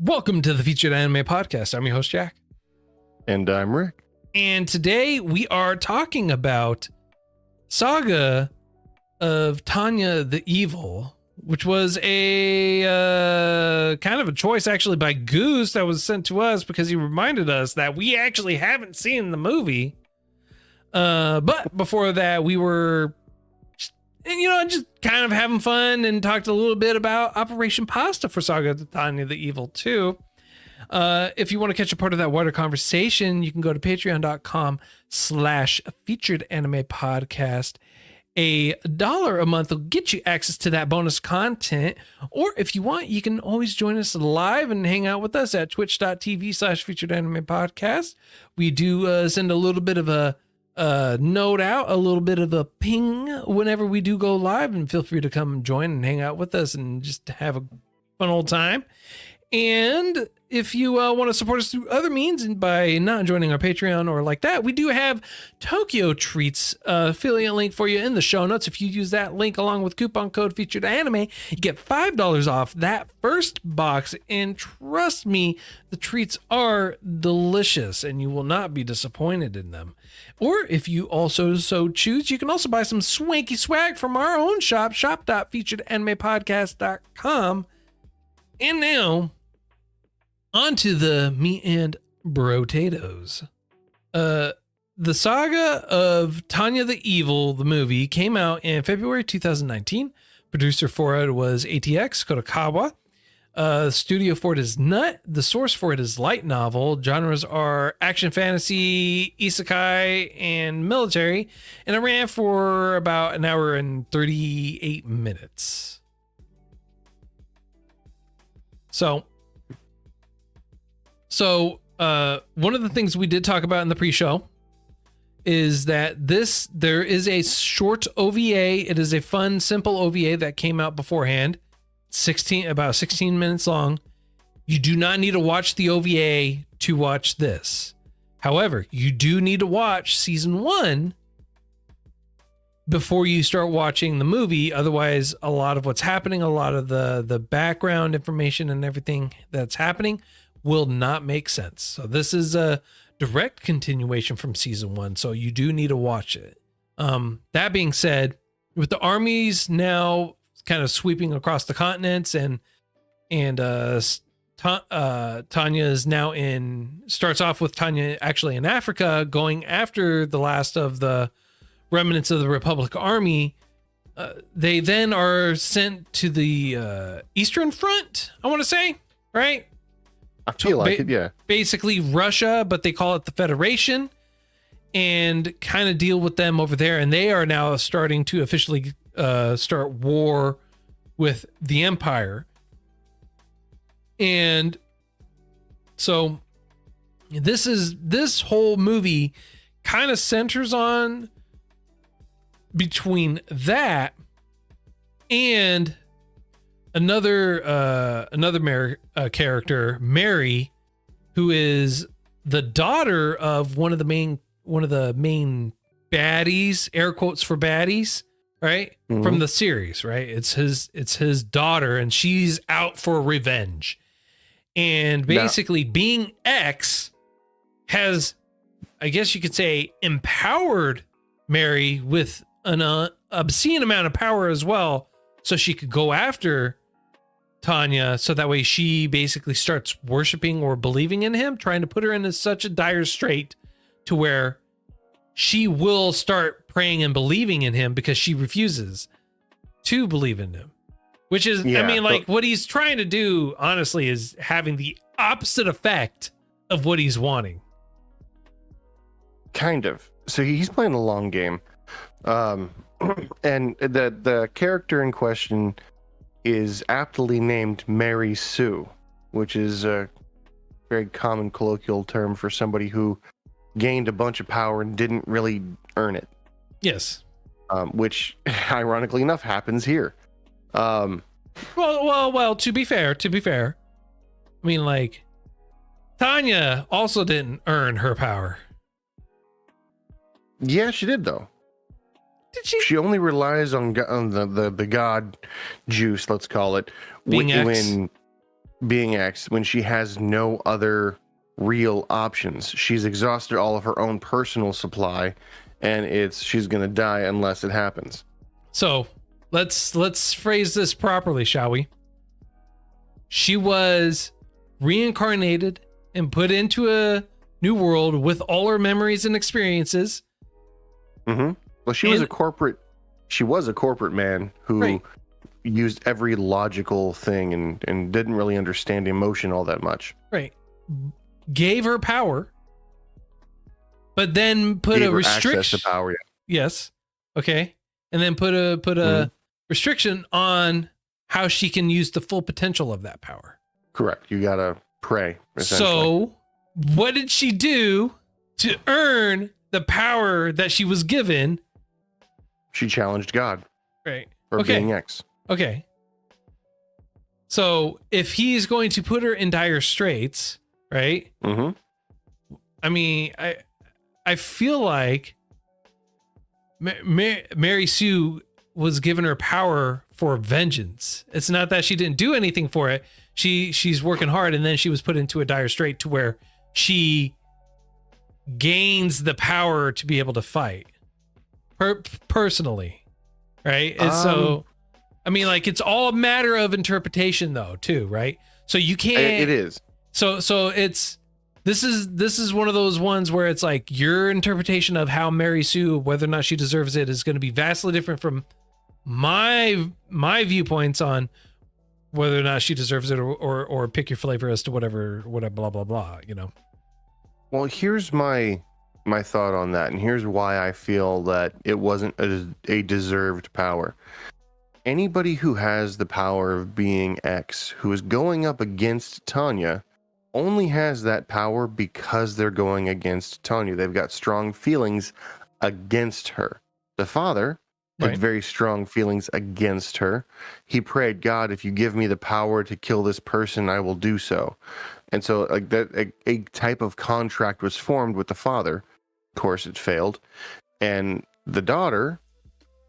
Welcome to the Featured Anime Podcast. I'm your host, Jack. And I'm Rick. And today we are talking about Saga of Tanya the Evil, which was a kind of a choice actually by Goose that was sent to us because he reminded us that we actually haven't seen the movie. But before that, we were just kind of having fun and talked a little bit about Operation Pasta for Saga of Tanya the Evil too. If you want to catch a part of that wider conversation, you can go to patreon.com/featured anime podcast. $1 a month will get you access to that bonus content. Or if you want, you can always join us live and hang out with us at twitch.tv/featured anime podcast. We do send a little bit of a note out, a little bit of a ping whenever we do go live, and feel free to come join and hang out with us and just have a fun old time. And if you want to support us through other means and by not joining our Patreon or like that, we do have Tokyo Treats affiliate link for you in the show notes. If you use that link along with coupon code Featured Anime, you get $5 off that first box. And trust me, the treats are delicious and you will not be disappointed in them. Or if you also so choose, you can also buy some swanky swag from our own shop, shop.featuredanimepodcast.com. And now, onto the meat and potatoes. The Saga of Tanya the Evil, the movie, came out in February 2019. Producer for it was ATX Kadokawa. Studio for it is Nut. The source for it is light novel. Genres are action, fantasy, isekai, and military. And it ran for about an hour and 38 minutes. So one of the things we did talk about in the pre-show is that there is a short OVA. It is a fun, simple OVA that came out beforehand, about 16 minutes long. You do not need to watch the OVA to watch this. However, you do need to watch season 1 before you start watching the movie. Otherwise, a lot of what's happening, a lot of the background information and everything that's happening will not make sense. So this is a direct continuation from season 1. So you do need to watch it. That being said, with the armies now kind of sweeping across the continents and Tanya is now starts off with Tanya actually in Africa going after the last of the remnants of the Republic Army. They then are sent to the Eastern Front, I want to say, right? I feel like it, yeah. Basically Russia, but they call it the Federation, and kind of deal with them over there. And they are now starting to officially start war with the Empire. And so this whole movie kind of centers on between that and another character, Mary, who is the daughter of one of the main baddies, air quotes for baddies, right? Mm-hmm. From the series, right? It's his daughter, and she's out for revenge. And basically being X has, I guess you could say, empowered Mary with an obscene amount of power as well, so she could go after Tanya, so that way she basically starts worshiping or believing in him, trying to put her in such a dire strait to where she will start praying and believing in him because she refuses to believe in him. Which is, what he's trying to do, honestly, is having the opposite effect of what he's wanting. Kind of. So he's playing a long game. And the character in question is aptly named Mary Sue, which is a very common colloquial term for somebody who gained a bunch of power and didn't really earn it. Yes. Which, ironically enough, happens here. Well, to be fair, I mean, like, Tanya also didn't earn her power. Yeah, she did, though. Did she? She only relies on the god juice, let's call it, being X. being X when she has no other real options. She's exhausted all of her own personal supply, and she's gonna die unless it happens. So let's phrase this properly, shall we? She was reincarnated and put into a new world with all her memories and experiences. Mm-hmm. Well, she was a corporate man who used every logical thing and didn't really understand emotion all that much. Right. Gave her power, but then put a restriction. Access to power, yeah. Yes. Okay. And then put a restriction on how she can use the full potential of that power. Correct. You gotta pray. So what did she do to earn the power that she was given? She challenged God. Right. For being X. Okay. So if he's going to put her in dire straits, right? Mm-hmm. I mean, I feel like Mary Sue was given her power for vengeance. It's not that she didn't do anything for it. She's working hard, and then she was put into a dire strait to where she gains the power to be able to fight. Personally, right? And so, I mean, like, it's all a matter of interpretation, though, too, right? So you can't. It is. So it's this is one of those ones where it's like your interpretation of how Mary Sue, whether or not she deserves it, is going to be vastly different from my viewpoints on whether or not she deserves it, or pick your flavor as to whatever blah blah blah. You know. Well, here's my thought on that, and here's why I feel that it wasn't a deserved power. Anybody who has the power of being X, who is going up against Tanya, only has that power because they're going against Tanya. They've got strong feelings against her. The father had very strong feelings against her. He prayed, God, if you give me the power to kill this person, I will do so. And so, like, that a type of contract was formed with the father. Of course, it failed. And the daughter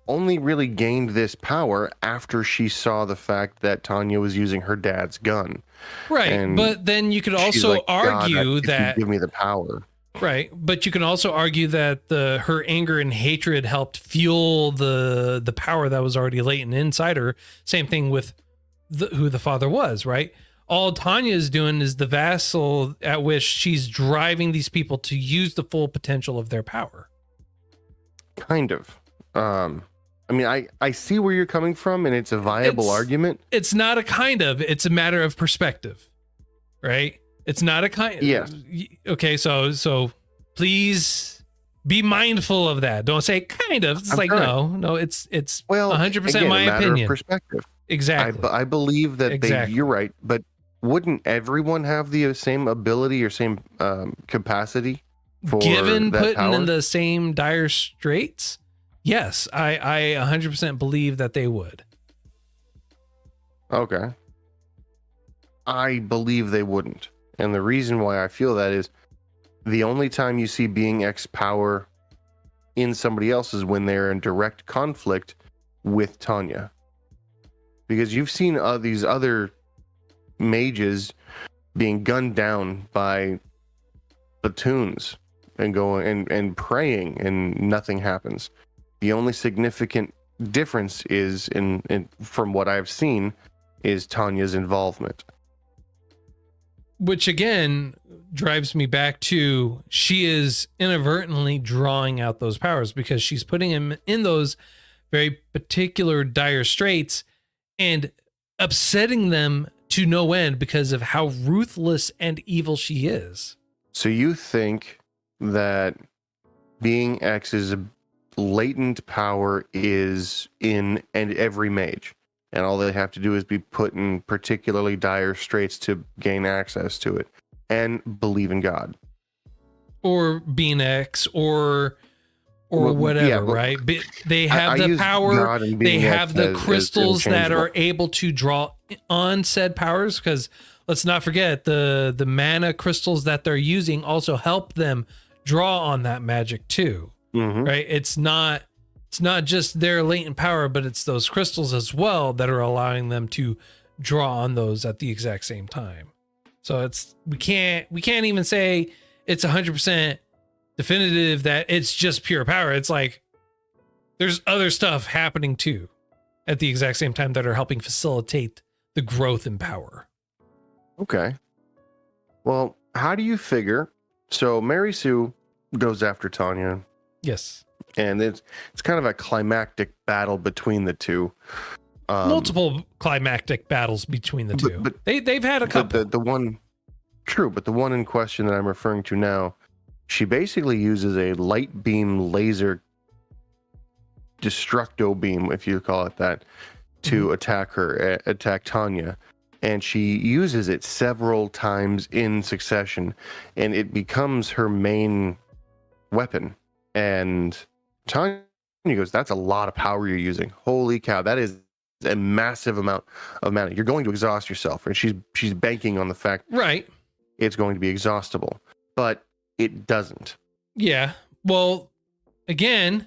only really gained this power after she saw the fact that Tanya was using her dad's gun. Right. And but then you could also like, argue that give me the power. Right. But you can also argue that her anger and hatred helped fuel the power that was already latent inside her. Same thing with who the father was, right? All Tanya is doing is the vassal at which she's driving these people to use the full potential of their power. Kind of. I mean, I see where you're coming from, and it's a viable argument. It's not a kind of, it's a matter of perspective, right? It's not a kind. Yes. Okay. So please be mindful of that. Don't say kind of. It's like, no, it's 100% my opinion. Perspective. Exactly. I believe that you're right, but wouldn't everyone have the same ability or same capacity for given that putting power? in the same dire straits? Yes, I 100% believe that they would. Okay. I believe they wouldn't. And the reason why I feel that is the only time you see being X power in somebody else is when they're in direct conflict with Tanya. Because you've seen these other mages being gunned down by platoons and going and praying, and nothing happens. The only significant difference is in from what I've seen is Tanya's involvement. Which again drives me back to she is inadvertently drawing out those powers because she's putting him in those very particular dire straits and upsetting them to no end because of how ruthless and evil she is. So you think that being X's latent power is in and every mage, and all they have to do is be put in particularly dire straits to gain access to it and believe in God, or being X, or whatever, right? But they have the power. They have the crystals that are able to draw on said powers. Because let's not forget the mana crystals that they're using also help them draw on that magic too, right? It's not just their latent power, but it's those crystals as well that are allowing them to draw on those at the exact same time. So we can't even say it's 100% definitive that it's just pure power. It's like there's other stuff happening too at the exact same time that are helping facilitate the growth in power. Okay. Well, how do you figure? So Mary Sue goes after Tanya. Yes. And it's kind of a climactic battle between the two. Multiple climactic battles between the two. But they've had a couple. The one, true, but the one in question that I'm referring to now, she basically uses a light beam laser destructo beam, if you call it that, to attack Tanya. And she uses it several times in succession, and it becomes her main weapon. And Tanya goes, "That's a lot of power you're using. Holy cow, that is a massive amount of mana. You're going to exhaust yourself." And she's banking on the fact right it's going to be exhaustible, but it doesn't. Yeah. Well, again,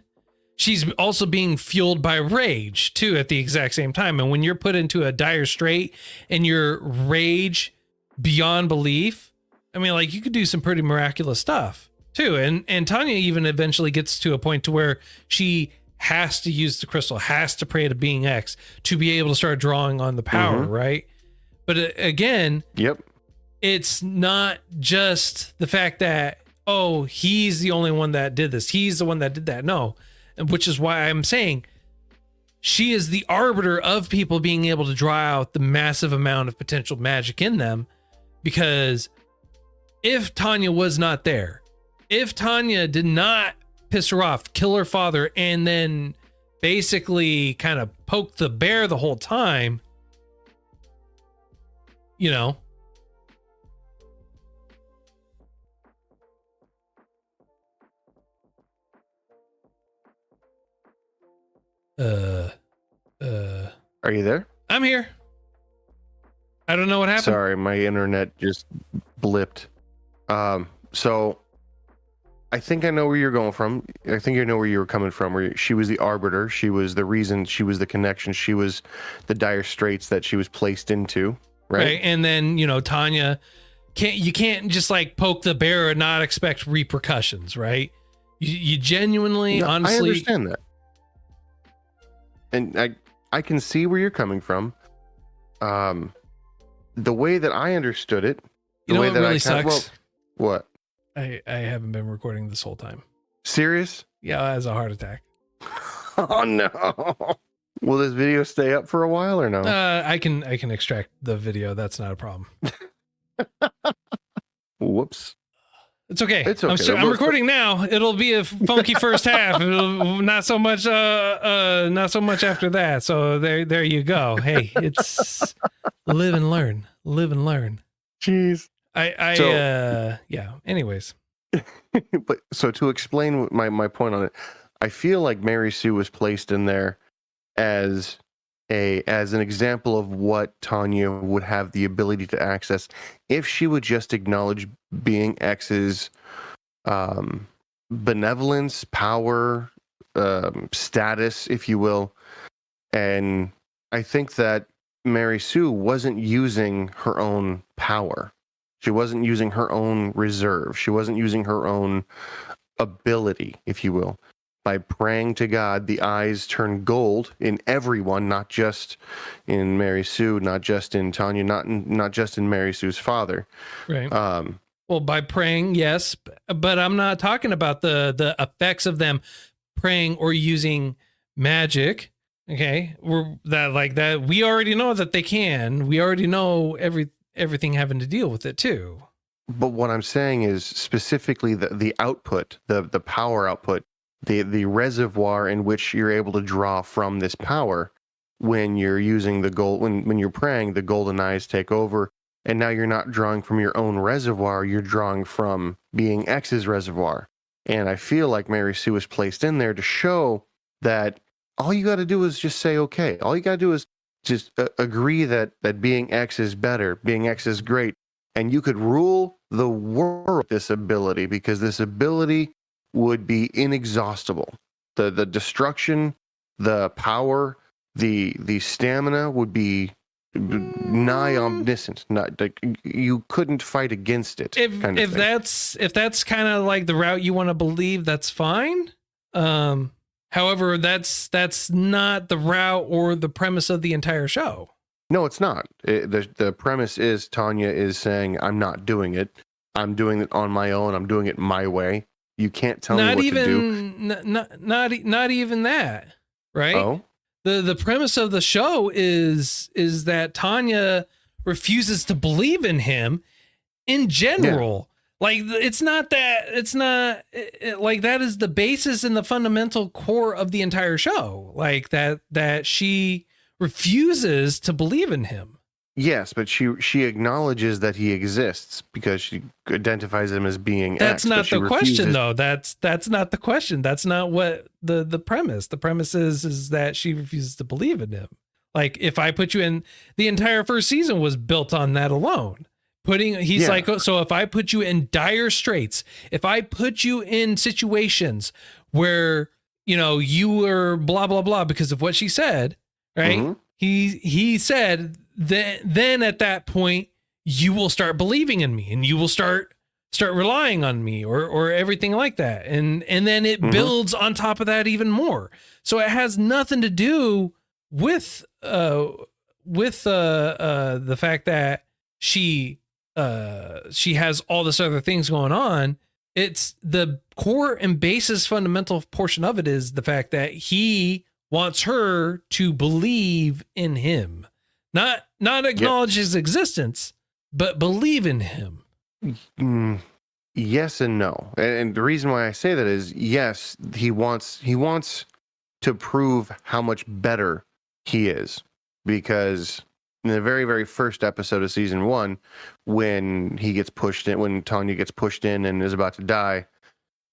she's also being fueled by rage too at the exact same time. And when you're put into a dire strait and your rage beyond belief, I mean, like, you could do some pretty miraculous stuff too. And Tanya even eventually gets to a point to where she has to use the crystal, has to pray to being X to be able to start drawing on the power, right? But again, it's not just the fact that, oh, he's the only one that did this, he's the one that did that. No. Which is why I'm saying she is the arbiter of people being able to draw out the massive amount of potential magic in them. Because if Tanya was not there, if Tanya did not piss her off, kill her father, and then basically kind of poke the bear the whole time, you know, Are you there? I'm here. I don't know what happened. Sorry, my internet just blipped. So I think I know where you're going from. I think I know where you were coming from. Where she was the arbiter, she was the reason, she was the connection, she was the dire straits that she was placed into, right? And then, you know, Tanya you can't just like poke the bear and not expect repercussions, right? You genuinely, honestly, I understand that. And I can see where you're coming from. The way that I understood it, the way that really sucks. What? I haven't been recording this whole time. Serious? Yeah, as a heart attack. Oh no! Will this video stay up for a while or no? I can extract the video. That's not a problem. Whoops. It's okay. It's okay. I'm recording now. It'll be a funky first half. It'll not so much after that. So there you go. Hey, it's live and learn. Live and learn. Jeez. Yeah. Anyways. But so to explain my point on it, I feel like Mary Sue was placed in there as an example of what Tanya would have the ability to access if she would just acknowledge being X's benevolence, power, status, if you will. And I think that Mary Sue wasn't using her own power. She wasn't using her own reserve. She wasn't using her own ability, if you will. By praying to God, the eyes turn gold in everyone, not just in Mary Sue, not just in Tanya, not just in Mary Sue's father. Right. Well, by praying, yes, but I'm not talking about the effects of them praying or using magic. Okay, we already know that they can. We already know everything having to deal with it too. But what I'm saying is specifically the output, the power output. The reservoir in which you're able to draw from this power when you're using the gold, when you're praying, the golden eyes take over, and now you're not drawing from your own reservoir, you're drawing from being X's reservoir. And I feel like Mary Sue was placed in there to show that all you got to do is just say okay. All you got to do is just agree that being X is better, being X is great, and you could rule the world with this ability, because this ability would be inexhaustible. The destruction, the power, the stamina would be nigh omniscient. Not like you couldn't fight against it. If that's kind of like the route you want to believe, that's fine. However, that's not the route or the premise of the entire show. No, it's not. The premise is Tanya is saying, I'm not doing it. I'm doing it on my own. I'm doing it my way. You can't tell me what to do. Not even that, right? Oh, the premise of the show is that Tanya refuses to believe in him in general. Yeah. Like it's not like that is the basis and the fundamental core of the entire show. Like that she refuses to believe in him. Yes, but she acknowledges that he exists because she identifies him as being That's X, not the question, though. That's not the question. That's not what the premise. The premise is that she refuses to believe in him. Like if I put you in, the entire first season was built on that alone. He's like, so if I put you in dire straits, if I put you in situations where, you were blah, blah, blah, because of what she said, right? Mm-hmm. He said then at that point, you will start believing in me and you will start relying on me or everything like that. And then it builds on top of that even more. So it has nothing to do with the fact that she has all this other things going on. It's the core and basis fundamental portion of it is the fact that he wants her to believe in him, not acknowledge his existence, but believe in him. Yes and no. And the reason why I say that is, yes, he wants to prove how much better he is, because in the very, very first episode of season 1, when Tanya gets pushed in and is about to die,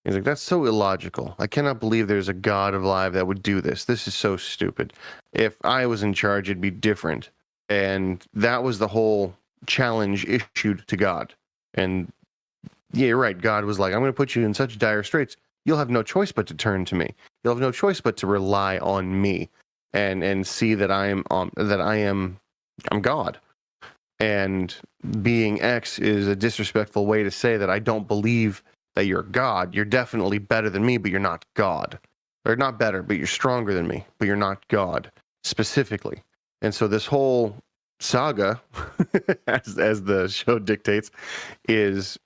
he's like, that's so illogical. I cannot believe there's a God alive that would do this. This is so stupid. If I was in charge, it'd be different. And that was the whole challenge issued to God. And yeah, you're right. God was like, I'm going to put you in such dire straits. You'll have no choice but to turn to me. You'll have no choice but to rely on me and see that I'm God. And being X is a disrespectful way to say that I don't believe that you're God. You're definitely better than me, but you're not God. Or not better, but you're stronger than me, but you're not God, specifically. And so this whole saga, as the show dictates, is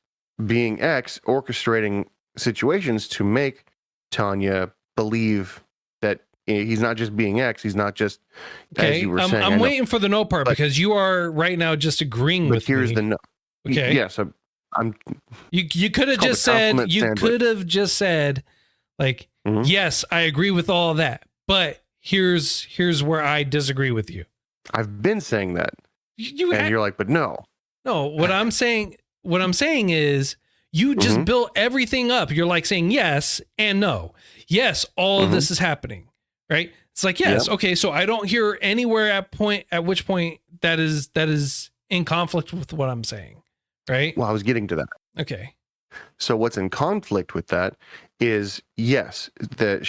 being X orchestrating situations to make Tanya believe that he's not just being X, he's not just, as you were saying. I'm waiting for the no part, because you are right now just agreeing with me. But here's the no. Okay. Yes, you could have just said, like, yes, I agree with all of that, but here's where I disagree with you. I've been saying that. You're like, but no. No, what I'm saying is you just built everything up. You're like saying yes and no. Yes, all of this is happening, right? It's like, yes, okay, so I don't hear anywhere at which point that is in conflict with what I'm saying, right? Well, I was getting to that. Okay. So what's in conflict with that is, yes, that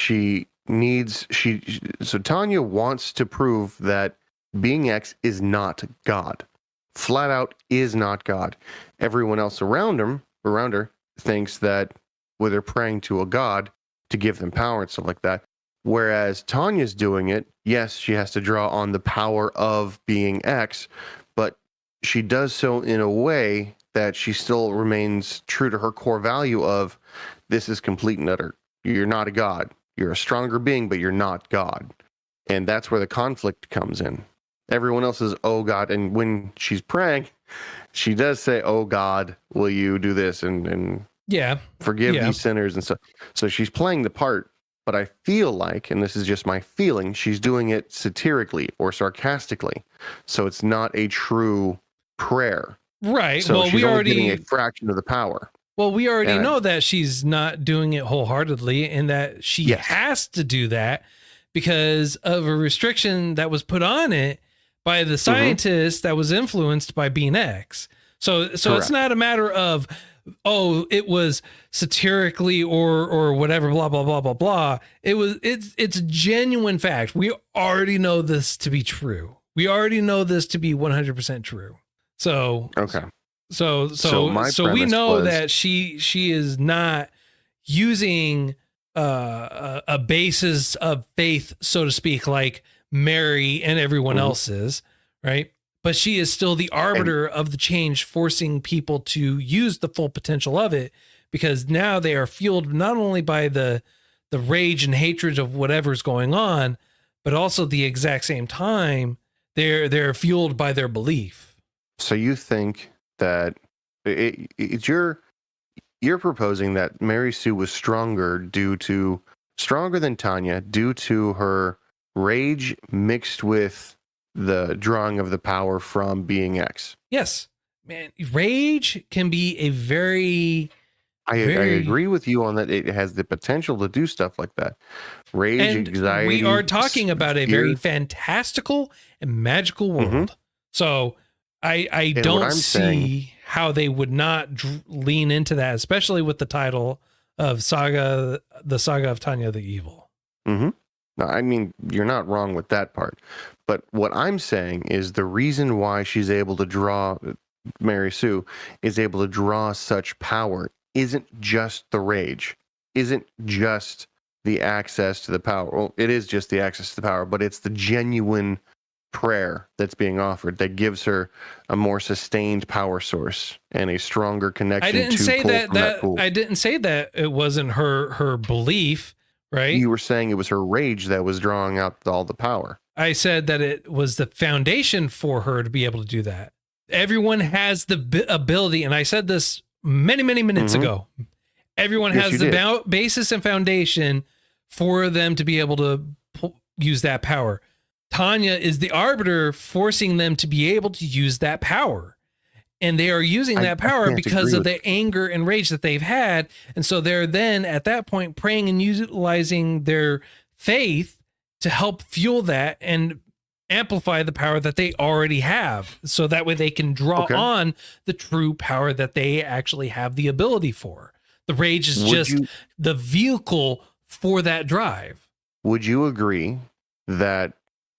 so Tanya wants to prove that being X is not God. Flat out is not God. Everyone else around her thinks that they're praying to a God to give them power and stuff like that. Whereas Tanya's doing it, yes, she has to draw on the power of being X, but she does so in a way that she still remains true to her core value of, this is complete and utter. You're not a God. You're a stronger being, but you're not God. And that's where the conflict comes in. Everyone else is, oh God. And when she's praying, she does say, oh God, will you do this and forgive these sinners and stuff. So she's playing the part, but I feel like, and this is just my feeling, she's doing it satirically or sarcastically. So it's not a true prayer. Right. So well, she's only getting a fraction of the power. Well, we already know that she's not doing it wholeheartedly and that she has to do that because of a restriction that was put on it by the scientist that was influenced by Being X. So it's not a matter of, oh, it was satirically or whatever, blah, blah, blah, blah, blah. It's a genuine fact. We already know this to be true. We already know this to be 100% true. So Okay. So my we premise know was- that she is not using a basis of faith, so to speak, like Mary and everyone else is, right? But she is still the arbiter of the change, forcing people to use the full potential of it, because now they are fueled not only by the rage and hatred of whatever's going on, but also the exact same time they're fueled by their belief. So you think that you're proposing that Mary Sue was stronger than Tanya due to her rage mixed with the drawing of the power from being X. Yes, man, rage can be a very I agree with you on that. It has the potential to do stuff like that. Rage, and anxiety. we are talking about a fear. very fantastical and magical world. So I And don't what I'm see saying- how they would not lean into that, especially with the title of Saga, the Saga of Tanya the Evil. No, I mean, you're not wrong with that part. But what I'm saying is the reason why she's able to draw, Mary Sue is able to draw such power isn't just the rage, isn't just the access to the power. Well, it is just the access to the power, but it's the genuine prayer that's being offered that gives her a more sustained power source and a stronger connection. I didn't to say pull that from that pool. I didn't say that it wasn't her belief, right? You were saying it was her rage that was drawing out all the power. I said that it was the foundation for her to be able to do that. Everyone has the ability, and I said this many minutes ago. Everyone Yes, has you the basis and foundation for them to be able to use that power. Tanya is the arbiter, forcing them to be able to use that power. And they are using that power because of the anger and rage that they've had. And so they're then at that point praying and utilizing their faith to help fuel that and amplify the power that they already have. So that way they can draw on the true power that they actually have the ability for. The rage is the vehicle for that drive. Would you agree that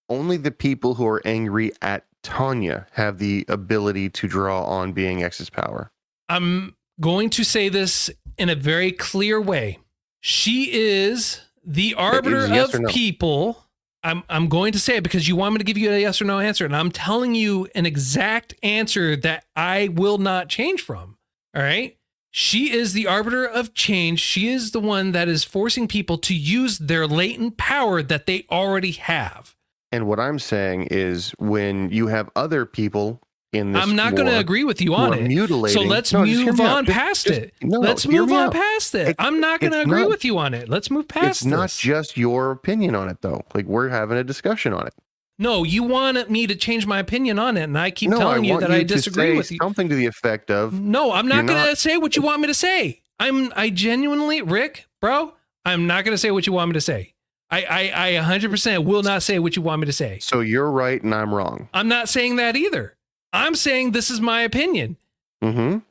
only the people who are angry at Tanya have the ability to draw on being X's power? I'm going to say this in a very clear way. She is the arbiter of people. I'm going to say it because you want me to give you a yes or no answer, and I'm telling you an exact answer that I will not change from. All right? She is the arbiter of change. She is the one that is forcing people to use their latent power that they already have. And what I'm saying is when you have other people in this I'm not going to agree with you on it. So let's move on past it. Let's move on past it. I'm not going to agree with you on it. Let's move past it. It's not just your opinion on it, though. Like, we're having a discussion on it. No, you want me to change my opinion on it, and I keep telling you that I disagree with you. Something to the effect of... No, I'm not going to say what you want me to say. I genuinely, Rick, bro, I'm not going to say what you want me to say. I 100% will not say what you want me to say. So you're right and I'm wrong. I'm not saying that either. I'm saying this is my opinion. Mm-hmm. And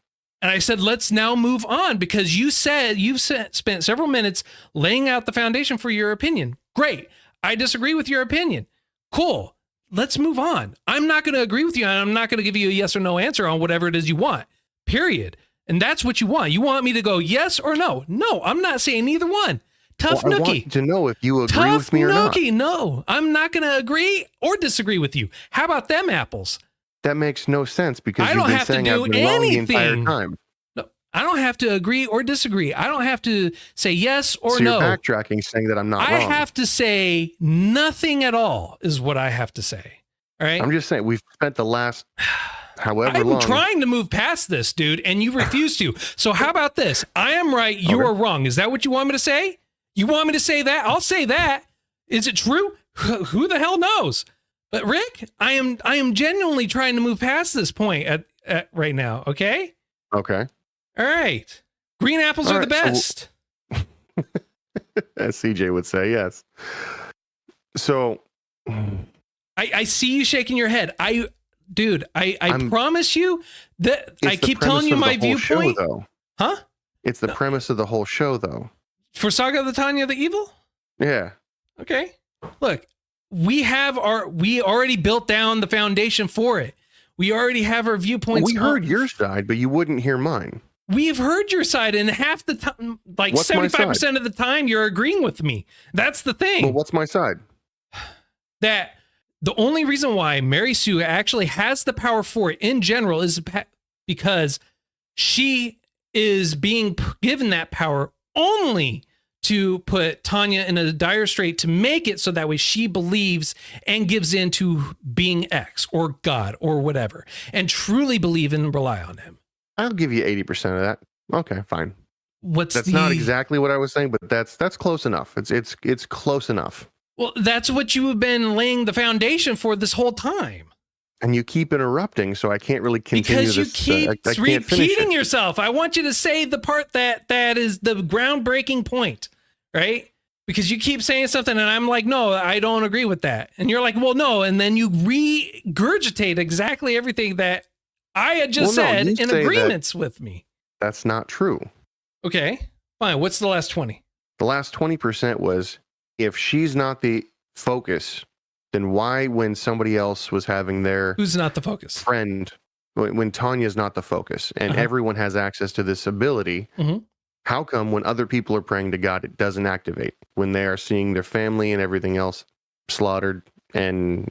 I said, let's now move on because you said you've spent several minutes laying out the foundation for your opinion. Great. I disagree with your opinion. Cool. Let's move on. I'm not going to agree with you, and I'm not going to give you a yes or no answer on whatever it is you want. Period. And that's what you want. You want me to go yes or no? No, I'm not saying either one. Tough nookie. I want to know if you agree with me or not. Tough nookie. No, I'm not going to agree or disagree with you. How about them apples? That makes no sense because I don't have to do anything the entire time. No, I don't have to agree or disagree. I don't have to say yes or so no. You're backtracking, saying that I'm not wrong. I have to say nothing at all is what I have to say. All right. I'm just saying we've spent the last however long. I'm trying to move past this, dude, and you refuse to. So how about this? I am right. You are wrong. Is that what you want me to say? You want me to say that? I'll say that. Is it true? Who the hell knows? But Rick, I am genuinely trying to move past this point at right now. Okay. Okay. All right. Green apples are the best. As CJ would say, yes. So I see you shaking your head. I promise you that I keep telling you my viewpoint. Huh? It's the premise of the whole show, though. For Saga of the Tanya the Evil? Yeah. Okay. Look, we already built down the foundation for it. We already have our viewpoints. We heard your side, but you wouldn't hear mine. We've heard your side, and half the time, like What's my 75% of the time, you're agreeing with me. That's the thing. Well, what's my side? That the only reason why Mary Sue actually has the power for it in general is because she is being given that power only to put Tanya in a dire strait, to make it so that way she believes and gives in to being X or God or whatever, and truly believe and rely on him. I'll give you 80% of that. Okay, fine. That's not exactly what I was saying, but that's close enough. It's close enough. Well, that's what you have been laying the foundation for this whole time. And you keep interrupting, so I can't really continue because you this. keep I can't repeating yourself. I want you to say the part that is the groundbreaking point, right? Because you keep saying something and I'm like, no, I don't agree with that. And you're like, well, no. And then you regurgitate exactly everything that I had just said in agreements with me. That's not true. Okay, fine. What's the last 20? The last 20% was, if she's not the focus, then why, when somebody else was having their who's not the focus friend, when Tanya's not the focus and everyone has access to this ability, how come when other people are praying to God, it doesn't activate when they are seeing their family and everything else slaughtered and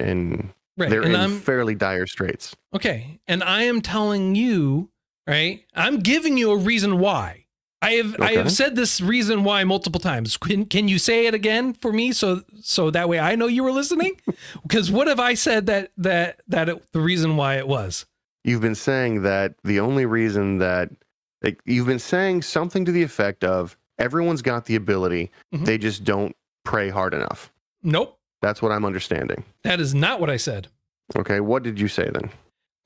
right. they're in fairly dire straits? Okay. And I am telling you, right? I'm giving you a reason why. I have said this reason why multiple times. Can you say it again for me so that way I know you were listening? Because what have I said that the reason why it was? You've been saying that the only reason that, like, you've been saying something to the effect of everyone's got the ability, they just don't pray hard enough. Nope. That's what I'm understanding. That is not what I said. Okay, what did you say then?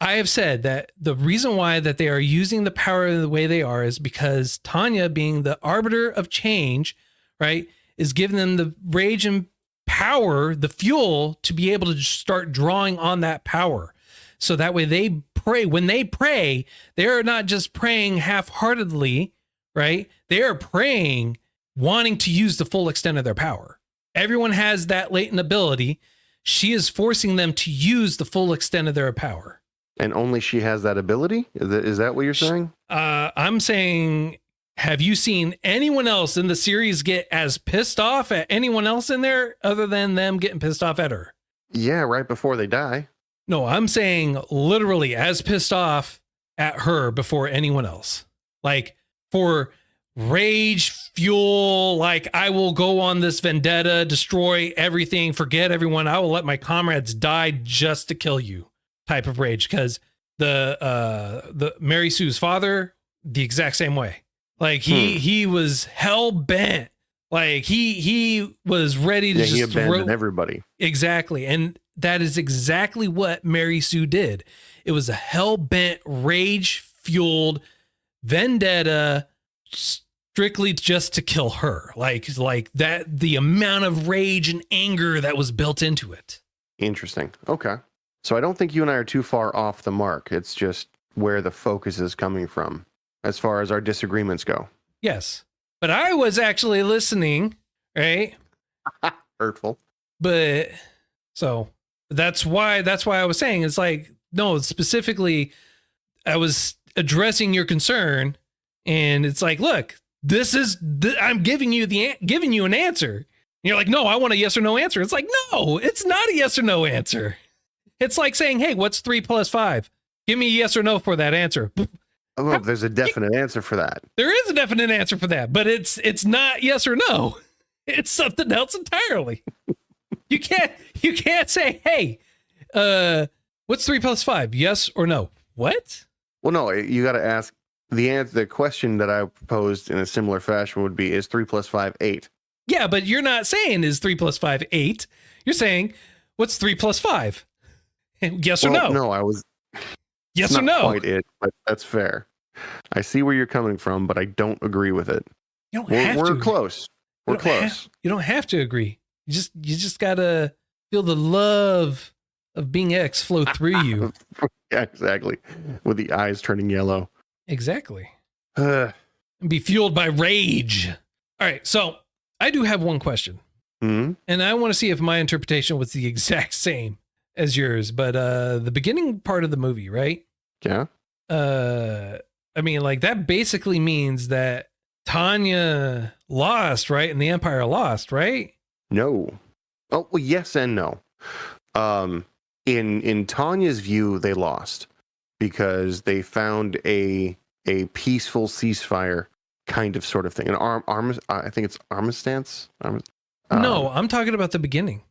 I have said that the reason why that they are using the power the way they are is because Tanya, being the arbiter of change, right, is giving them the rage and power, the fuel to be able to start drawing on that power. So that way they pray. When they pray, they're not just praying half-heartedly, right? They are praying, wanting to use the full extent of their power. Everyone has that latent ability. She is forcing them to use the full extent of their power. And only she has that ability? Is that what you're saying? I'm saying, have you seen anyone else in the series get as pissed off at anyone else in there other than them getting pissed off at her? Yeah, right before they die. No, I'm saying literally as pissed off at her before anyone else. Like, for rage, fuel, like, I will go on this vendetta, destroy everything, forget everyone. I will let my comrades die just to kill you. Type of rage, because the Mary Sue's father, the exact same way. Like he was hell bent. Like he was ready to just abandon everybody. Exactly, and that is exactly what Mary Sue did. It was a hell bent, rage fueled vendetta, strictly just to kill her. Like that, the amount of rage and anger that was built into it. Interesting. Okay. So I don't think you and I are too far off the mark. It's just where the focus is coming from as far as our disagreements go. Yes. But I was actually listening, right? Hurtful. But so that's why I was saying, it's like, no, specifically I was addressing your concern, and it's like, look, I'm giving you an answer. And you're like, no, I want a yes or no answer. It's like, no, it's not a yes or no answer. It's like saying, hey, what's 3 + 5? Give me a yes or no for that answer. Oh, there's a definite answer for that. There is a definite answer for that, but it's not yes or no. It's something else entirely. You can't say, hey, what's 3 + 5? Yes or no? What? Well, no, you got to ask the answer. The question that I proposed in a similar fashion would be, is 3 + 5 8? Yeah, but you're not saying is 3 + 5 8. You're saying, what's 3 + 5? Yes or no? No, I was. Yes or no? Quite it, but that's fair. I see where you're coming from, but I don't agree with it. We're close. We're close. You don't have to agree. You just gotta feel the love of being X flow through you. Yeah, exactly. With the eyes turning yellow. Exactly. And be fueled by rage. All right, so I do have one question. Hmm? And I want to see if my interpretation was the exact same as yours. But the beginning part of the movie, right? Yeah. I mean, like that basically means that Tanya lost, right? And the Empire lost, right? No. Oh, well, yes and no. Um, in Tanya's view, they lost because they found a peaceful ceasefire kind of sort of thing. An I think it's armistice. No, I'm talking about the beginning.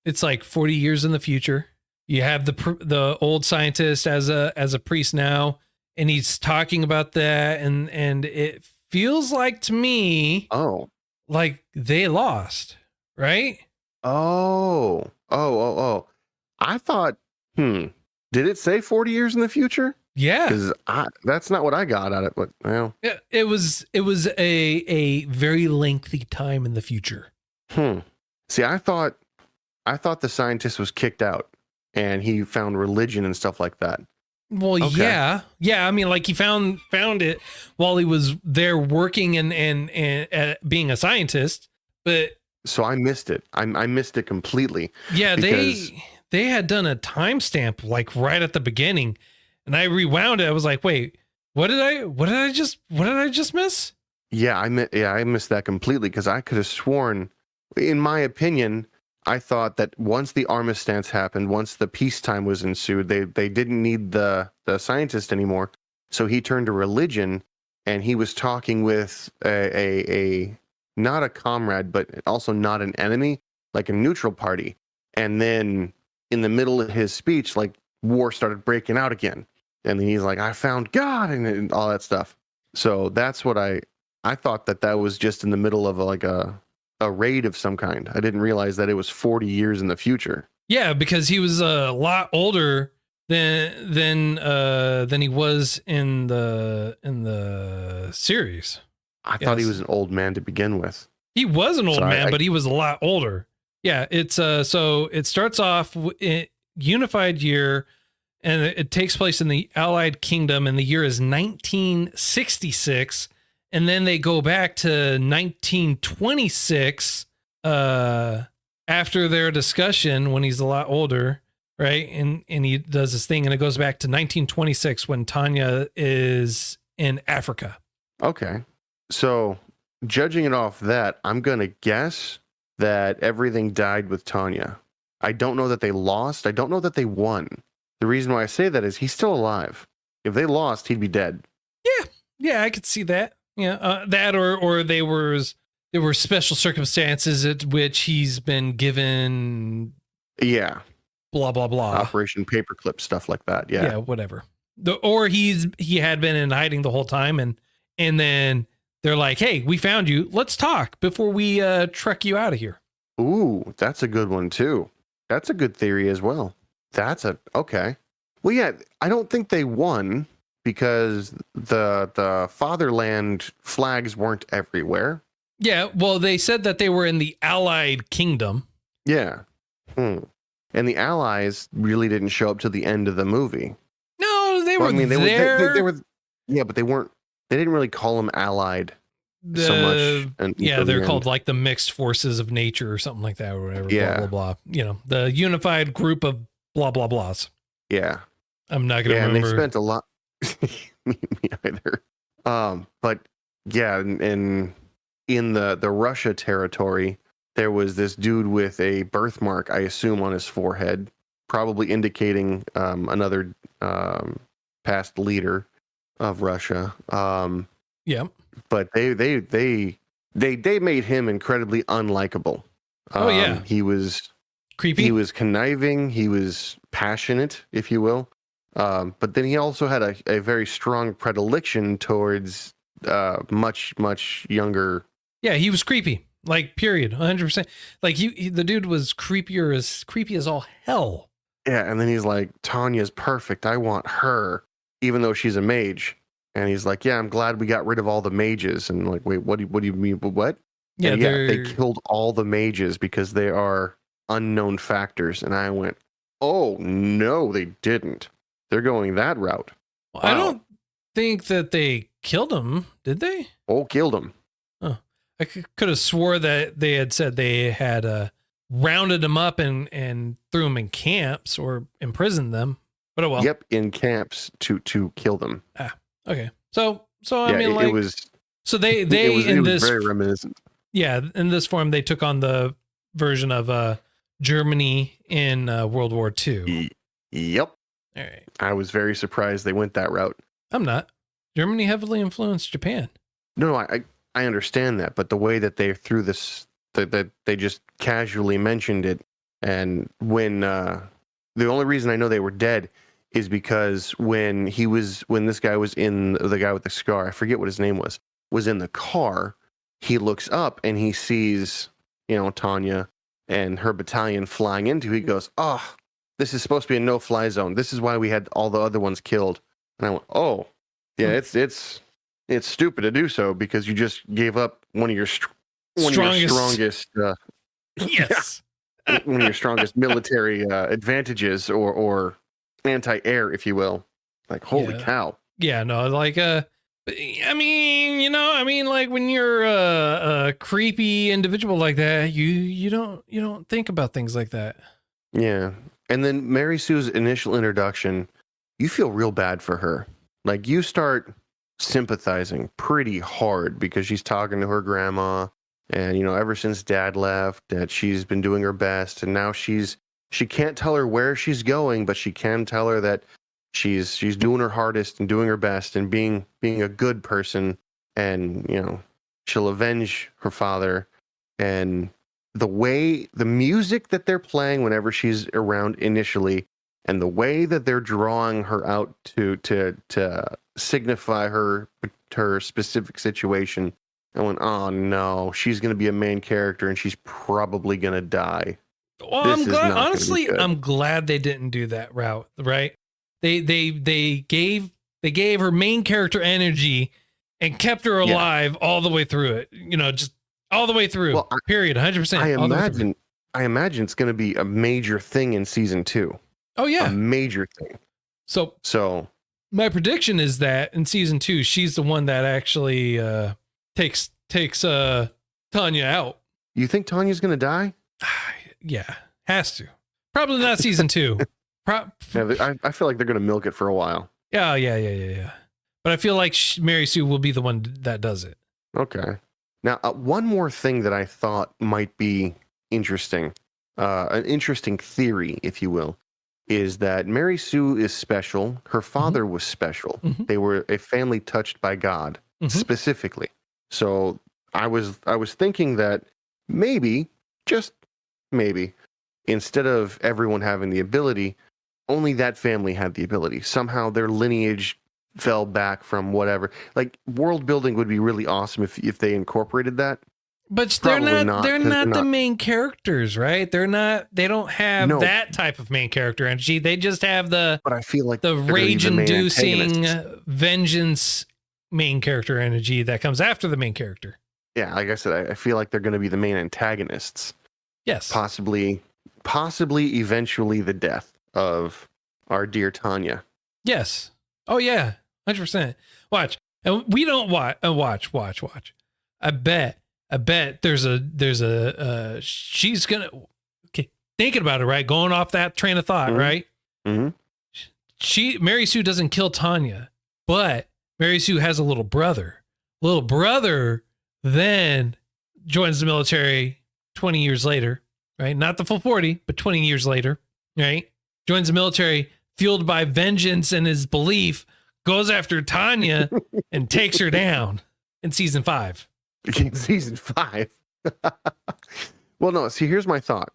It's like 40 years in the future. You have the old scientist as a priest now, and he's talking about that, and it feels like to me Oh. like they lost, right? Oh. I thought, did it say 40 years in the future? Yeah. Because that's not what I got out of it, but well. It was a very lengthy time in the future. See, I thought the scientist was kicked out and he found religion and stuff like that. Well, Okay. yeah. I mean, like he found it while he was there working and being a scientist. But so I missed it. I missed it completely. yeah, because they had done a timestamp like right at the beginning, and I rewound it. I was like, wait, what did I just miss? Yeah, I missed that completely because I could have sworn, in my opinion, I thought that once the armistice happened, once the peacetime was ensued, they didn't need the scientist anymore. So he turned to religion, and he was talking with a not a comrade, but also not an enemy, like a neutral party. And then in the middle of his speech, like war started breaking out again, and then he's like, "I found God," and all that stuff. So that's what I thought that was just in the middle of a raid of some kind. I didn't realize that it was 40 years in the future. Yeah, because he was a lot older than he was in the series. I thought he was an old man to begin with. He was an old man, I- but he was a lot older. Yeah, it's so it starts off in unified year, and it takes place in the Allied Kingdom, and the year is 1966, and then they go back to 1926 after their discussion when he's a lot older, right? And he does this thing, and it goes back to 1926 when Tanya is in Africa. Okay. So, judging it off that, I'm going to guess that everything died with Tanya. I don't know that they lost. I don't know that they won. The reason why I say that is he's still alive. If they lost, he'd be dead. Yeah, I could see that. Yeah, that or there were special circumstances at which he's been given Yeah. blah blah blah. Operation Paperclip, stuff like that. Yeah. Whatever. Or he had been in hiding the whole time, and then they're like, "Hey, we found you. Let's talk before we truck you out of here." Ooh, that's a good one too. That's a good theory as well. Okay. Well, yeah, I don't think they won because the fatherland flags weren't everywhere. Yeah, well, they said that they were in the Allied Kingdom. Yeah. And the Allies really didn't show up to the end of the movie. No, they were there. They were, yeah, but they weren't. They didn't really call them Allied so much. Yeah, they're called like the Mixed Forces of Nature or something like that, or whatever. Yeah. Blah blah blah. You know, the unified group of blah blah blahs. Yeah. I'm not gonna remember. And they spent a lot. Me either. But yeah, in the Russia territory, there was this dude with a birthmark, I assume, on his forehead, probably indicating another past leader of Russia. Yeah. But they made him incredibly unlikable. Oh yeah. He was creepy. He was conniving. He was passionate, if you will. But then he also had a very strong predilection towards much younger. Yeah, he was creepy. Like, period. 100%. Like, the dude was creepy as all hell. Yeah, and then he's like, Tanya's perfect. I want her, even though she's a mage. And he's like, yeah, I'm glad we got rid of all the mages. And like, wait, what do you mean? What? Yeah, they killed all the mages because they are unknown factors. And I went, oh, no, they didn't. They're going that route. Wow. I don't think that they killed him, did they? Oh, killed him. Oh, I could have swore that they had said they had rounded them up and threw them in camps or imprisoned them. But oh well. Yep, in camps to kill them. Okay. So I Yeah, mean, it was. so they It was in this very reminiscent. yeah, in this form they took on the version of Germany in World War II. Yep. All right. I was very surprised they went that route. I'm not. Germany heavily influenced Japan. No, I understand that, but the way that they threw this, that they just casually mentioned it, and when the only reason I know they were dead is because when this guy was in, the guy with the scar, I forget what his name was in the car, he looks up and he sees, Tanya and her battalion flying into. He goes, "Oh, this is supposed to be a no-fly zone. This is why we had all the other ones killed." And I went, "Oh, yeah, it's stupid to do so because you just gave up one of your strongest Yes. one of your strongest military advantages or anti-air, if you will." Like, holy cow. Yeah, no, like I mean, like when you're a creepy individual like that, you don't think about things like that. Yeah. And then Mary Sue's initial introduction, you feel real bad for her. Like, you start sympathizing pretty hard because she's talking to her grandma, and ever since dad left, that she's been doing her best, and now she can't tell her where she's going, but she can tell her that she's doing her hardest and doing her best and being a good person, and she'll avenge her father. And the music that they're playing whenever she's around initially, and the way that they're drawing her out to signify her specific situation, I went, oh no, she's going to be a main character and she's probably going to die. Well, I'm glad they didn't do that route, right? They gave her main character energy and kept her alive all the way through it. Just all the way through. Well, period. 100%. I imagine it's going to be a major thing in season 2. Oh yeah, a major thing. So my prediction is that in season 2, she's the one that actually takes Tanya out. You think Tanya's going to die? Yeah, has to. Probably not season 2. I feel like they're going to milk it for a while. Yeah. But I feel like Mary Sue will be the one that does it. Okay. Now, one more thing that I thought might be interesting, an interesting theory, if you will, is that Mary Sue is special. Her father was special. Mm-hmm. They were a family touched by God, specifically. So I was thinking that maybe, just maybe, instead of everyone having the ability, only that family had the ability. Somehow their lineage fell back from whatever. Like, world building would be really awesome if they incorporated that. But they're not the main characters, right? They don't have that type of main character energy. They just have but I feel like the rage-inducing vengeance main character energy that comes after the main character. Yeah, like I said, I feel like they're going to be the main antagonists. Yes. Possibly eventually the death of our dear Tanya. Yes. Oh yeah, 100%. Watch. And we don't watch. I bet there's a she's gonna, okay, thinking about it, right? Going off that train of thought, right? Mm-hmm. Mary Sue doesn't kill Tanya, but Mary Sue has a little brother. Little brother then joins the military 20 years later, right? Not the full 40, but 20 years later, right? Joins the military, fueled by vengeance and his belief, goes after Tanya and takes her down in season 5. In season 5. Well, no, see, here's my thought.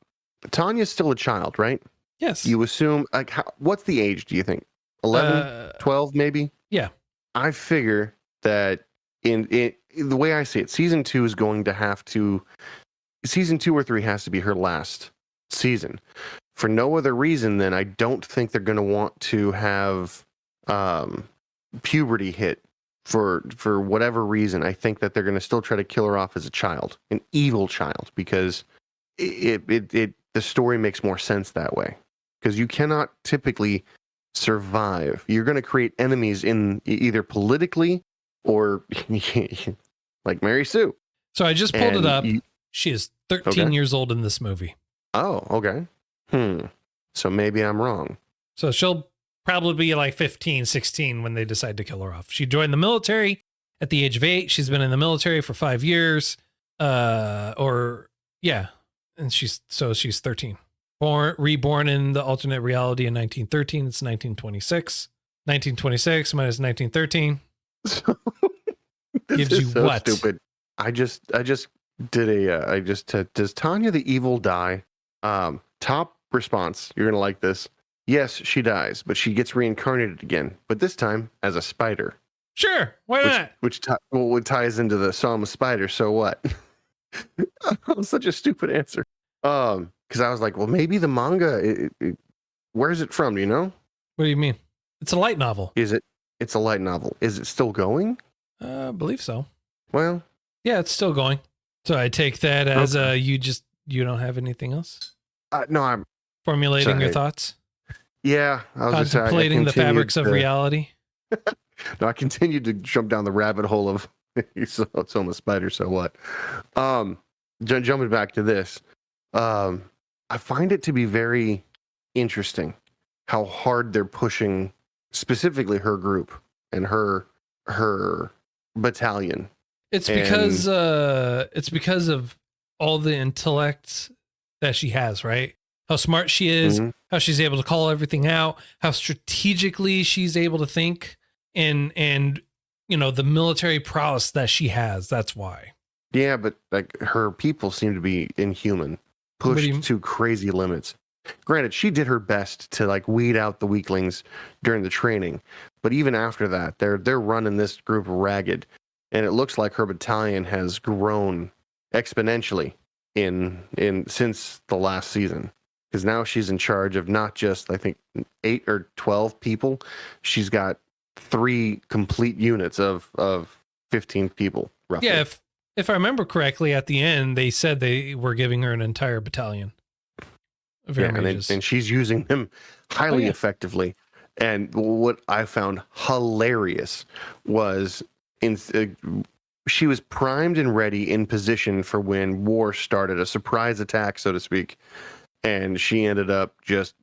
Tanya's still a child, right? Yes. You assume, like, what's the age, do you think? 11, 12, maybe? Yeah. I figure that in the way I see it, season 2 is going to have to, season 2 or 3 has to be her last season. For no other reason than I don't think they're going to want to have puberty hit for whatever reason. I think that they're going to still try to kill her off as a child, an evil child, because the story makes more sense that way. Because you cannot typically survive. You're going to create enemies in either politically or like Mary Sue. So I just pulled it And up. you- She is 13 Okay. years old in this movie. Oh, okay. So maybe I'm wrong. So she'll probably be like 15, 16 when they decide to kill her off. She joined the military at the age of 8. She's been in the military for 5 years. And she's 13. Reborn in the alternate reality in 1913. It's 1926. 1926 minus 1913 This gives is you so what? stupid. I just did does Tanya the Evil die? Top response. You're gonna like this. Yes, she dies, but she gets reincarnated again, but this time as a spider. Sure, why not? Which ties into the So I'm a Spider. So what? Such a stupid answer. Because I was like, well, maybe the manga. Where is it from? Do you know? What do you mean? It's a light novel. It's a light novel. Is it still going? I believe so. Well, Yeah, it's still going. So I take that as you don't have anything else? no, I'm Formulating your sorry. thoughts? Yeah, I was just saying, Contemplating the fabrics of reality? No, I continued to jump down the rabbit hole of so I'm a spider. So what? Jumping back to this, I find it to be very interesting how hard they're pushing specifically her group and her battalion. It's because of all the intellect that she has, right? How smart she is, how she's able to call everything out, how strategically she's able to think, and you know, the military prowess that she has. That's why. Yeah, but like her people seem to be inhuman, pushed to crazy limits. Granted, she did her best to like weed out the weaklings during the training, but even after that, they're running this group ragged, and it looks like her battalion has grown exponentially in since the last season. Because now she's in charge of not just, I think, 8 or 12 people. She's got 3 complete units of 15 people, roughly. Yeah, if I remember correctly, at the end they said they were giving her an entire battalion of air mages. And she's using them highly effectively. And what I found hilarious was she was primed and ready in position for when war started, a surprise attack, so to speak. And she ended up just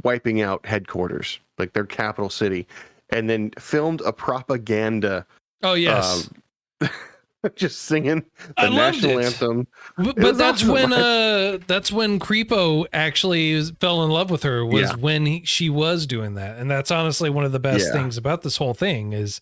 wiping out headquarters, like their capital city, and then filmed a propaganda. Oh yes, just singing the national anthem. But that's awesome, that's when Creepo actually fell in love with her. Was when she was doing that, and that's honestly one of the best things about this whole thing is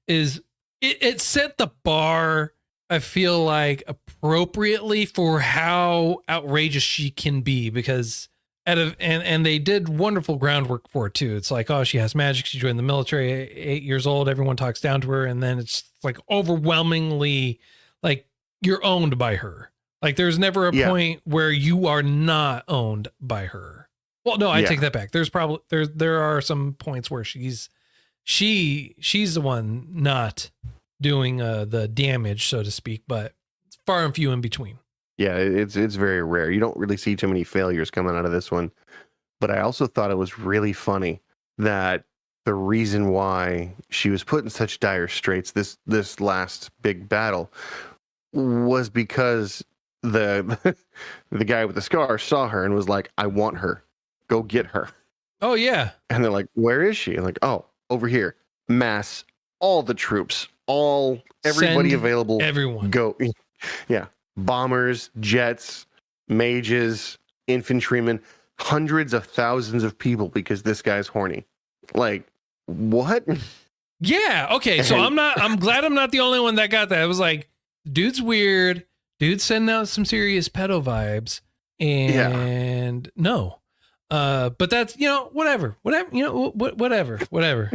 it set the bar. I feel like appropriately for how outrageous she can be, because and they did wonderful groundwork for it too. It's like, oh, she has magic. She joined the military at 8 years old. Everyone talks down to her. And then it's like overwhelmingly like you're owned by her. Like there's never a point where you are not owned by her. Well, no, I take that back. There's probably there are some points where she's the one not doing the damage, so to speak, but it's far and few in between. Yeah, it's very rare. You don't really see too many failures coming out of this one. But I also thought it was really funny that the reason why she was put in such dire straits this last big battle was because the guy with the scar saw her and was like, I want her. Go get her. Oh yeah. And they're like, where is she? And like, oh, over here. Mass all the troops, everybody available. Everyone. Go. Yeah. Bombers, jets, mages, infantrymen, hundreds of thousands of people because this guy's horny. Like, what? Yeah. Okay. So I'm glad I'm not the only one that got that. I was like, dude's weird. Dude's sending out some serious pedo vibes. And no. But that's, whatever. Whatever.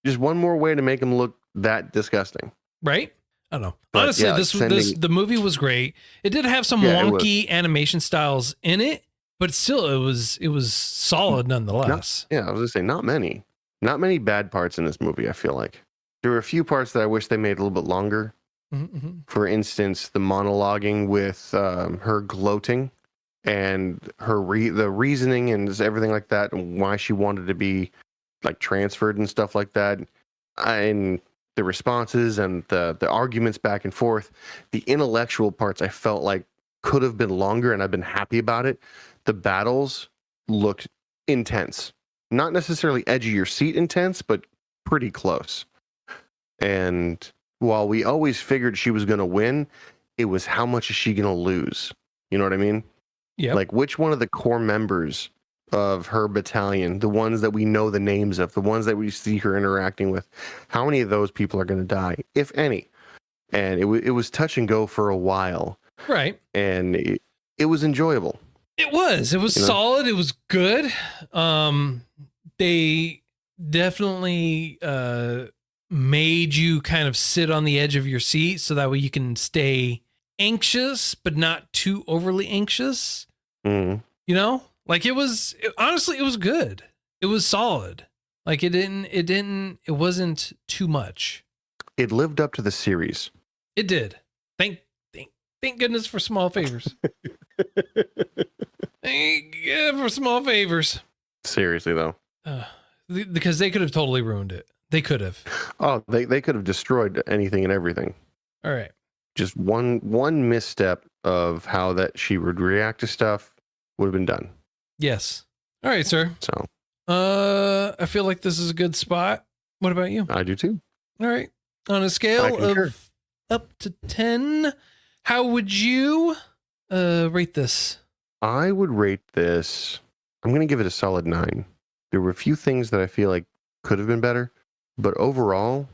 Just one more way to make him look that disgusting. Right? I don't know. But honestly, the movie was great. It did have some wonky animation styles in it, but still it was solid nonetheless. I was gonna say not many bad parts in this movie. I feel like there were a few parts that I wish they made a little bit longer. Mm-hmm. For instance, the monologuing with her gloating and her the reasoning and everything like that, and why she wanted to be like transferred and stuff like that. And the responses and the arguments back and forth. The intellectual parts I felt like could have been longer, and I've been happy about it. The battles looked intense. Not necessarily edge of your seat intense, but pretty close. And while we always figured she was going to win, it was how much is she going to lose? You know what I mean? Yeah. Like, which one of the core members of her battalion, the ones that we know the names of, the ones that we see her interacting with, how many of those people are going to die, if any? And it was touch and go for a while. Right. And it was enjoyable. It was solid. It was good. They definitely made you kind of sit on the edge of your seat so that way you can stay anxious, but not too overly anxious. Mm. You know, like honestly, it was good. It was solid. Like it wasn't too much. It lived up to the series. It did. Thank goodness for small favors. Thank God for small favors. Seriously though. Because they could have totally ruined it. They could have. Oh, they could have destroyed anything and everything. All right. Just one misstep of how that she would react to stuff would have been done. Yes. All right, sir. So I feel like this is a good spot. What about you? I do too. All right. On a scale of up to 10, how would you rate this? I would rate this, I'm going to give it a solid 9. There were a few things that I feel like could have been better, but overall,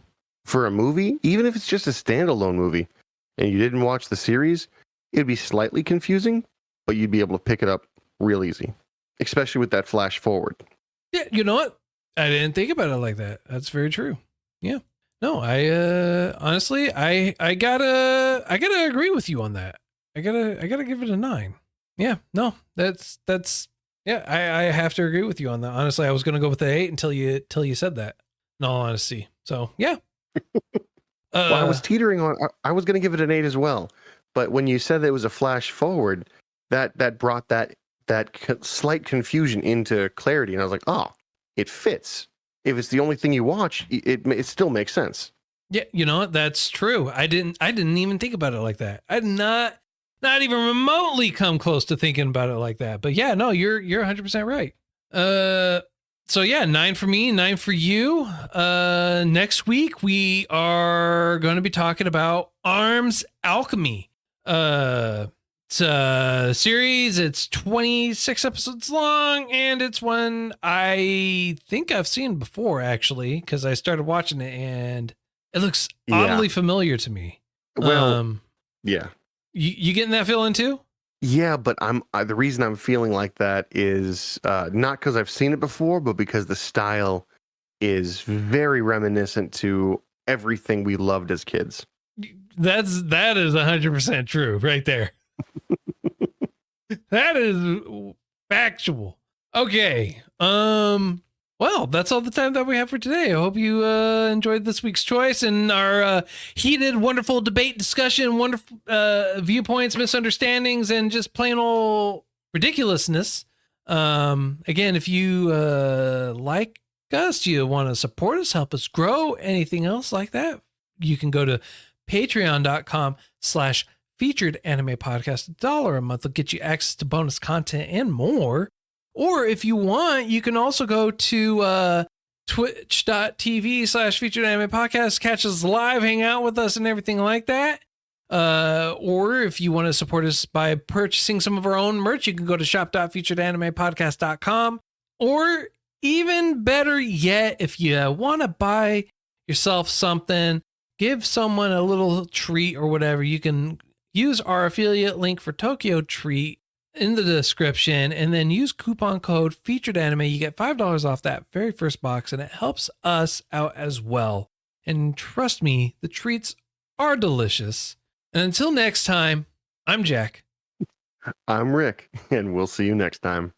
for a movie, even if it's just a standalone movie and you didn't watch the series, it'd be slightly confusing, but you'd be able to pick it up real easy, especially with that flash forward. Yeah, you know what? I didn't think about it like that. That's very true. Yeah. No, I honestly, I gotta agree with you on that. I gotta give it a 9. Yeah, no, that's yeah, I have to agree with you on that. Honestly, I was gonna go with the 8 until you said that. In all honesty, so yeah. Well, I was teetering on. I was gonna give it an 8 as well, but when you said that it was a flash forward, that brought that slight confusion into clarity, and I was like, oh, it fits. If it's the only thing you watch, it still makes sense. Yeah, you know what? That's true. I didn't even think about it like that. I did not even remotely come close to thinking about it like that. But yeah, no, you're 100% right. So yeah, 9 for me, 9 for you. Next week we are going to be talking about Arms Alchemy. It's a series. It's 26 episodes long, and it's one I think I've seen before, actually, because I started watching it, and it looks oddly familiar to me. Well, yeah. You getting that feeling too? Yeah, but the reason I'm feeling like that is not because I've seen it before, but because the style is very reminiscent to everything we loved as kids. That is 100% true right there. That is factual. Okay. Well, that's all the time that we have for today. I hope you enjoyed this week's choice and our heated, wonderful debate discussion, wonderful viewpoints, misunderstandings, and just plain old ridiculousness. Again, if you like us, you want to support us, help us grow, anything else like that, you can go to patreon.com/featured anime podcast. $1 a month will get you access to bonus content and more. Or if you want, you can also go to twitch.tv/featured anime podcast, catch us live, hang out with us and everything like that. Or if you want to support us by purchasing some of our own merch, you can go to shop.featuredanimepodcast.com. Or even better yet, if you want to buy yourself something, give someone a little treat or whatever, you can use our affiliate link for Tokyo Treat in the description and then use coupon code featured anime. You get $5 off that very first box, and it helps us out as well. And trust me, the treats are delicious. And until next time, I'm Jack. I'm Rick, and we'll see you next time.